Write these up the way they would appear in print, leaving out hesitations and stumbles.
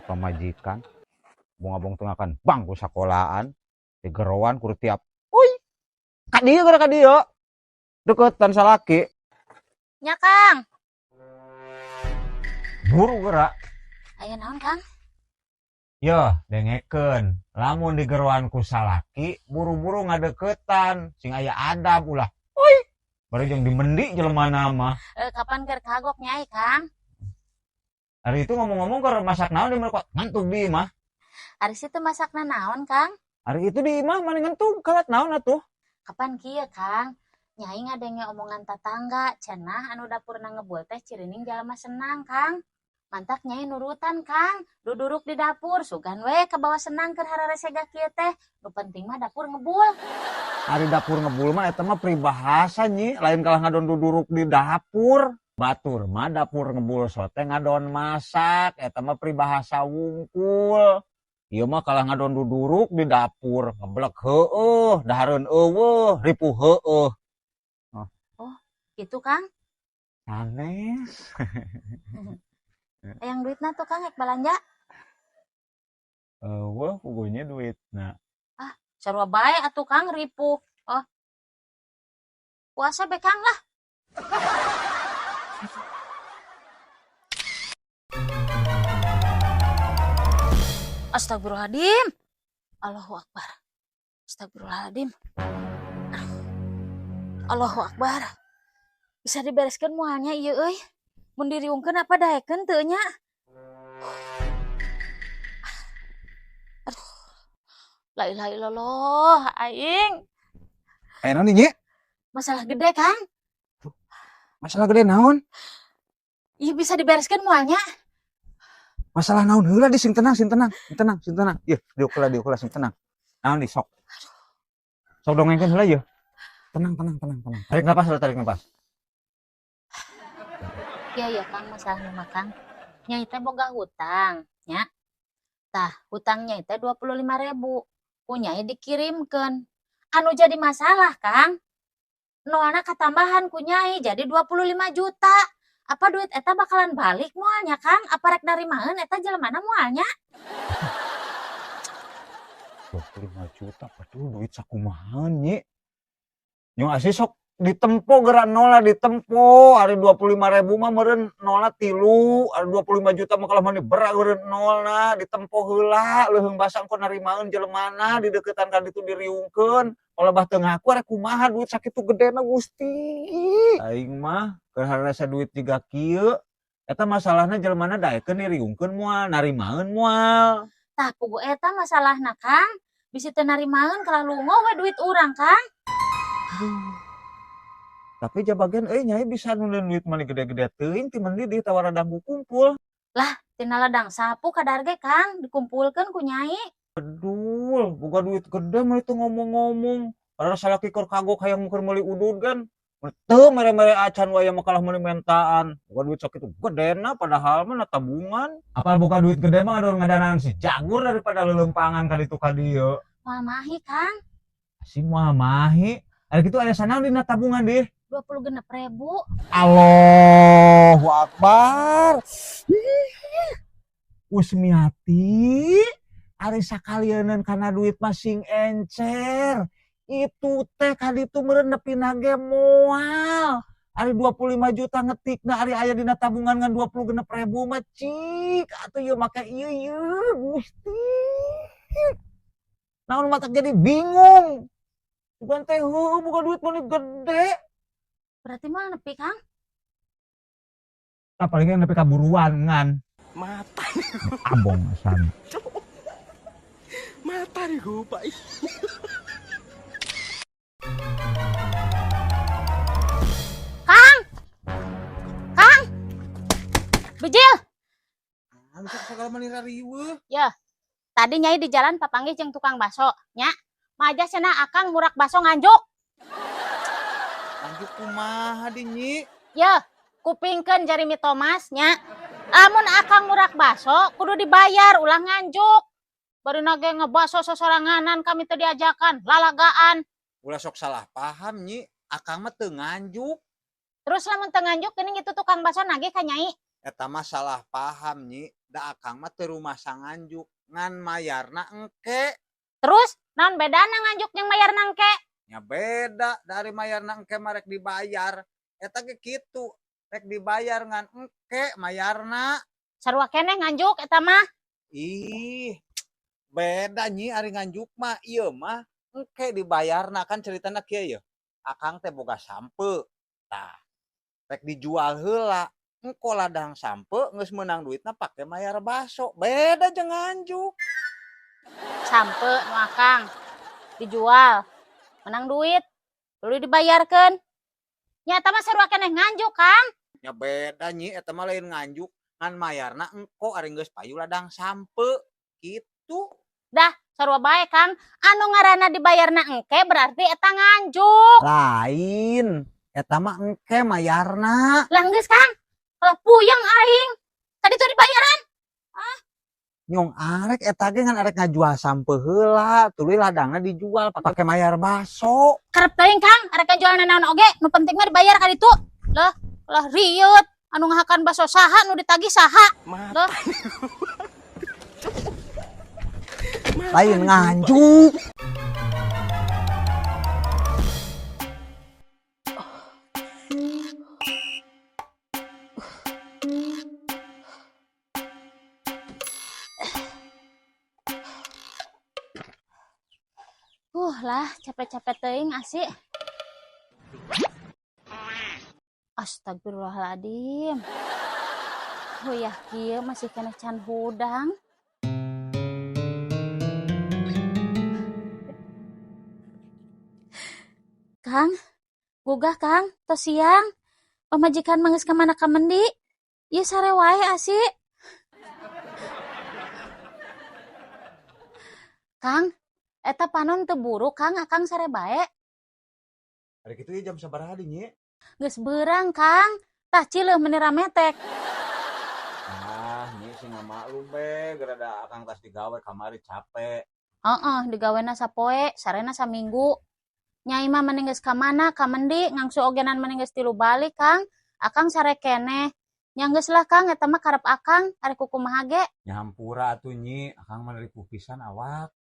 pamajikan bunga-bunga tengahkan bangku sekolahan digerowan kur tiap uy kadieu gara kadieu deketan salaki nya Kang buru gerak aya naon Kang yo dengekeun lamun digerowan ku salaki buru-buru ngadeketan sing aya adab ulah uy bari jeung dimendi jelema mah kapan keur kagok nyai Kang hari itu ngomong-ngomong keur masak naon di mereka ngantuk di imah hari situ masakna naon Kang hari itu di imah mana ngantuk kalat naon atuh kapan kieu Kang nyai ngadenge omongan tetangga cenah anu dapurna ngebul teh cirining jalema senang Kang mantak nyai nurutan Kang duduruk di dapur sugan we ke bawah senang keur hararesega kieu teh nu penting mah dapur ngebul hari dapur ngebul mah eta mah peribahasa nyi lain kalah ngadon duduruk di dapur batur mah dapur ngebul sote ngadon masak eta mah peribahasa wungkul ieu mah kalah ngadon duduruk di dapur ngeblek heueuh dahareun eueuh ripuh heueuh gitu Kang sanes yang duitna tuh Kang ek balanja eueuh pugunya duitna sarua bae atuh Kang ripuh puasa be Kang lah Astagfirullahaladzim Allahu Akbar Astagfirullahaladzim Allahu Akbar bisa dibereskan mualnya ieu euy mun diriungkeun apa daekeun teu nya aduh la ilaha illallah aing aya naon nya masalah gede Kang masalah gede naon ieu bisa dibereskan mualnya masalah naon heula di sing tenang ieu diukur sing tenang naon di sok dongengkeun heula ieu tenang tarik napas iya Kang masalahnya mah Kang nyai teh boga hutang nya tah hutangnya teh 25.000 ku nyai dikirimkeun anu jadi masalah Kang nolna katambahan ku nyai jadi 25 juta apa duit eta bakalan balik moalnya Kang apa rek narimaeun eta jelemana moalnya 25 juta aduh duit sakumaha nya nyong asih sok ditempo gerak nola ditempo hari 25.000 mah meureun nola 3 hari 25 juta mah kalah mani berat meureun nolna ditempo heula leuheung basa engko narimaeun jelemana di deukeutan ka ditu diriungkeun kalau bah teu ngaku arek kumaha duit sakitu gedena Gusti aing mah keur harasa duit jiga kieu eta masalahna jelemana daekeun diriungkeun moal narimaeun moal tah pugu eta masalahna Kang bisi teu narimaeun kalau lungo we duit urang Kang tapi jabageun nyai bisa nulen duit mani gede-gede teuing ti meni di tawaradangku kumpul tina ladang sapu kadarge Kang dikumpulkeun ku nyai aduh boga duit gede mah itu ngomong-ngomong padahal salaki keur kagok hayang keur meuli udud kan teu mere-mere acan waya mah kalah meuli mentaan boga duit sakitu gedena padahal mah tabungan apal boga duit gede mah ngadon ngadanan si jagur daripada lelempangan ka ditu ka dieu moal mahi Kang si moal mahi ari kitu aya sanaon dina tabungan deh 26.000 Allahu Akbar Usmiati ari sakalieuneun kana duit masing encer itu teh kaditu meureun nepina ge moal ari 25 juta ngetikna ari aya dina tabungan ngan 26.000 mah cik atuh ieu make ieu Gusti naon mah jadi bingung bukan teh bukan duit mani gede berarti mah nepi Kang apalagi yang nepi kaburuan ngan mata abong asan mata nih gue pak Kang Bijil bisa segala manira riweuh ya tadi nyai di jalan papanggih jeung tukang baso nya maja cenah akang murak baso nganjuk lanjut kumaha di nyi ya kupingkeun jari mi Thomas nya lamun akang murak baso kudu dibayar ulah nganjuk bari nage ngebaso sosoranganan kami teu diajakan lalagaan ulah sok salah paham nyi akang mah teu nganjuk terus lamun teu nganjuk geuning itu tukang baso nage ka nyai eta mah salah paham nyi, da akang mah teu rumasa nganjuk ngan mayarna engke. Terus naon bedana nganjuk yang mayar nangke? Ya beda dari mayarna engke mah rek dibayar. Eta ge kitu, rek dibayar ngan engke mayarna. Sarua keneh nganjuk eta mah. Ih, beda nyi ari nganjuk mah ieu mah engke dibayarna kan ceritana kieu ya. Akang teh boga sampe. Tah, rek dijual heula. Engko ladang sampe geus meunang duitna pake mayar baso. Beda jeung nganjuk. Sampe nu akang dijual menang duit dulu dibayarkeun. Nya eta mah sarua keneh nganjuk, Kang. Ya beda nyi eta mah lain nganjuk ngan mayarna engko ari geus payu ladang sampe. Kitu. Dah, sarua bae, Kang. Anu ngaranna dibayarna engke berarti eta nganjuk. Lain. Eta mah engke mayarna. Lah geus, Kang. Kalau puyeng aing. Tadi tuh dibayaran. Nyong arek eta ge ngan arek ngajual sampe heula, tuluy ladangna dijual pake mayar baso. Karep teuing, Kang. Arek jualan naon oge, nu penting mah dibayar ka ditu. Lah riut. Anu ngahakan baso saha nu ditagih saha. Lah. Lain nganjuk. Lah capek-capek teuing asik. Astagfirullahaladzim. Huyah kieu masih kena can hudang. Kang, gugah Kang, tos siang. Pamajikan manggeus ka mana ka mendi? Ieu sare wae asik. Kang, eta panon teu buru Kang, akang sare bae. Ari kitu jam sabaraha di nya? Geus beurang Kang. Tah cileuh meuni rametek. Ah, nya sing ngamaklum be, gerada akang tas digawe kamari capek. Heeh, digawena sapoe, sarena saminggu. Nyai mah mending geus ka mana, ka mendi, ngangsu ogenan mending geus 3 balik Kang. Akang sare keneh. Nya geus lah Kang, eta mah karep akang, ari kukumaha ge. Nyampura atuh nyi, akang mah dari pisan awak.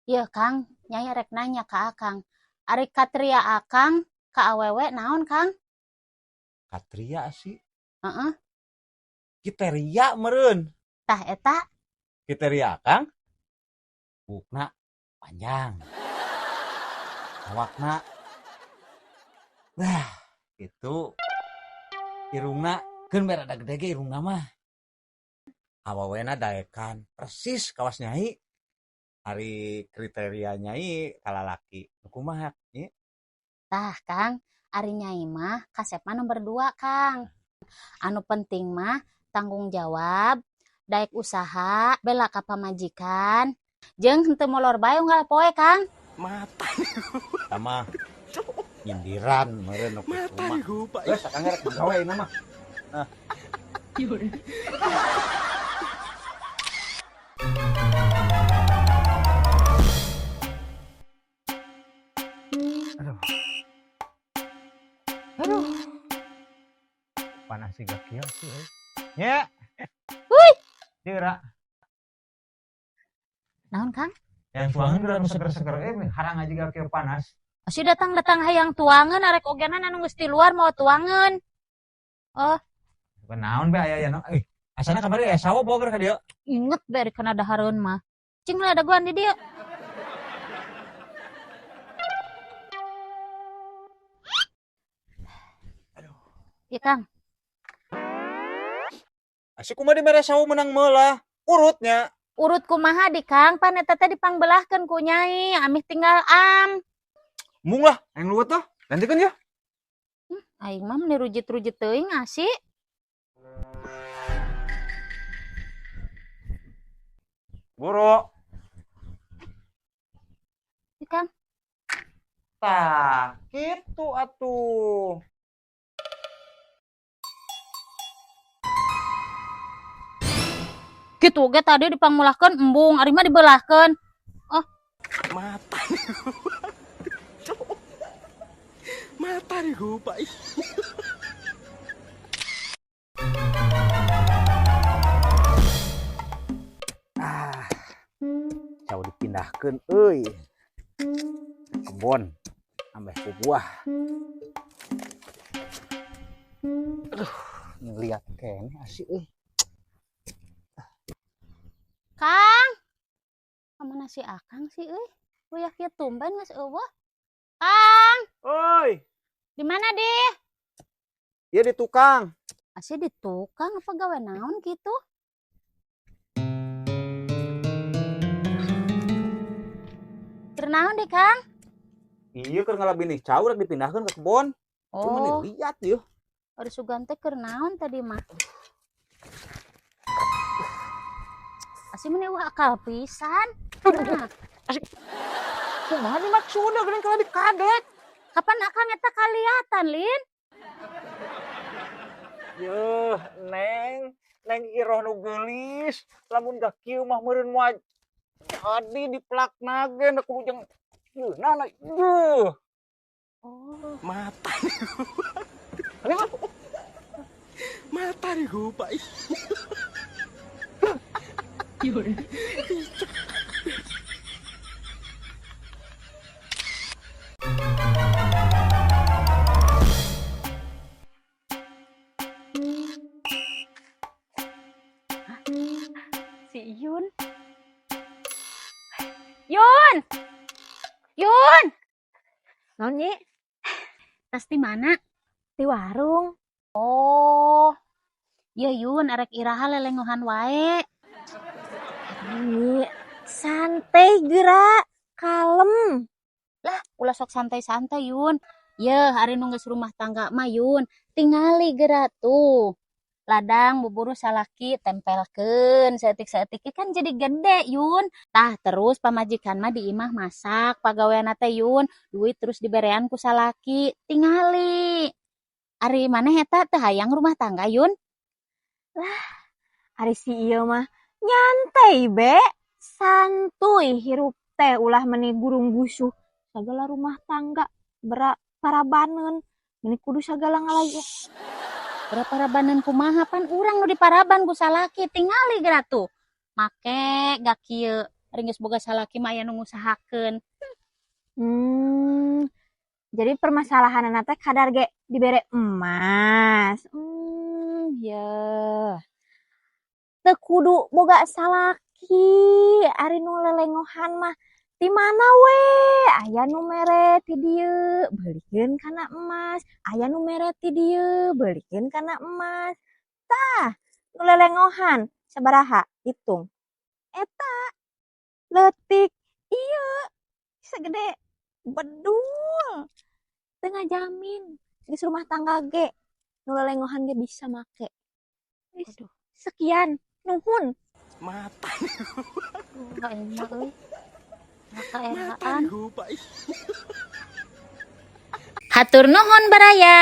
Ieu Kang, Nyai rek nanya ka akang. Ari katria akang ka awewe naon Kang? Katria sih. Heeh. Kriteria meureun. Tah eta Kriteria akang bukna panjang. Awakna wah, itu irungna keun berada gede ge irungna mah. Awawena daekan persis kawas Nyai. Hari kriteria Nyai kalalaki kumaha nya? tah Kang, ari Nyai mah kasep mah nomor 2 Kang. Anu penting mah tanggung jawab, daek usaha, bela ka pamajikan, jeung henteu molor bae unggal poe Kang. Mata Sama nyindiran meureun nu kitu mah. Geus akang rek gawe ieu mah. Nah. Aduh. Panas siga kieu sih. Nya. Wuih, Dira. naon Kang? Yang suangan geura nu seger-seger harang aja gak kieu panas. Masih datang-datang hayang tuangan, arek ogenan anu geus di luar mau tuangan. Oh, Kenaon be aya aya asana kamari aya sawo boger ka dieu. inget beri kana dahareun mah. Cing lah daguan di dieu. Iya Kang, Asik kumaha di mere sawo menang meulah. Urutnya. urut kumaha di Kang, pan eta teh dipangbelahkeun ku Nyai, amih tinggal am. Mung lah, yang luwet tuh. Gantikeun ya. Aing mah meni rujit-rujit teuing asik. Boro. Iya Kang. Tah, gitu atuh. Gitu ge tadi dipangmulahkeun embung, ari mah dibelahkeun. mata mata nih gue pak dipindahkeun euy. Kebon ambeh ku buah. Aduh, ngeliat kene asik euy. Kang, kemana si Akang sih euy? Kuyak ieu tumben geus eueuh. Kang, Oi, di mana deh? ieu di tukang. Asih di tukang apa gawe naon gitu? Keur naon deh, Kang? Iya keur ngalabini cau rek dipindahkeun ke kebon. Cuma Oh, lihat yeuh. ada sugan teh keur naon tadi mah? Asih meni wah akal pisan. Nah, Kumaha dimaksudna geuning kalau dikadek? kapan Akang eta kaliatan, Lin? Yeuh, Neng iroh nu geulis. Lamun da kieu mah meureun moal jadi diplakna ge da kudu jeung yeuna yeuh. Oh, Mata. Ini mah Mata nih gue, Pak. si Yun. Yun! Yun! Naon Nyi? Tas di mana? Di warung. Oh. Ya Yun, arek iraha lelengohan wae. Nyi, santai gerak, kalem. Lah, ulah sok santai-santai Yun. Ya, hari nu geus rumah tangga mah Yun. Tingali geura tuh. Ladang buburu salaki tempelkeun seetik-seetik kan jadi gede Yun. Tah terus pamajikan mah di imah masak pagawean teh Yun. Duit terus diberean ku salaki. Tingali. Ari maneh eta teu hayang rumah tangga Yun? Hari si ieu mah nyantai be, santuy hirup teh ulah meni gurung gusuh. Sagala rumah tangga parabaneun, meni kudu sagala ngalayu. Parabanan kumaha pan urang nu diparaban ku salaki tingali geura tuh. Make gak kieu. Ari geus boga salaki mah aya nu ngusahakeun. Jadi permasalahan teh kadar ge dibere emas. Ya. Teu kudu boga salaki, ari nu lelengohan mah di mana we? Aya nu mere ti dieu, beulikeun kana emas. Aya nu mere ti dieu, beulikeun kana emas. Tah, nu lelengohan sabaraha? Hitung. Eta leutik ieu segede bedul. Teu ngajamin geus rumah tangga ge nu lelengohan ge bisa make. Aduh. Sekian, nuhun. Mata. Enggak enak euy. Mata Maka nih gue, Pak. Hatur nuhun baraya.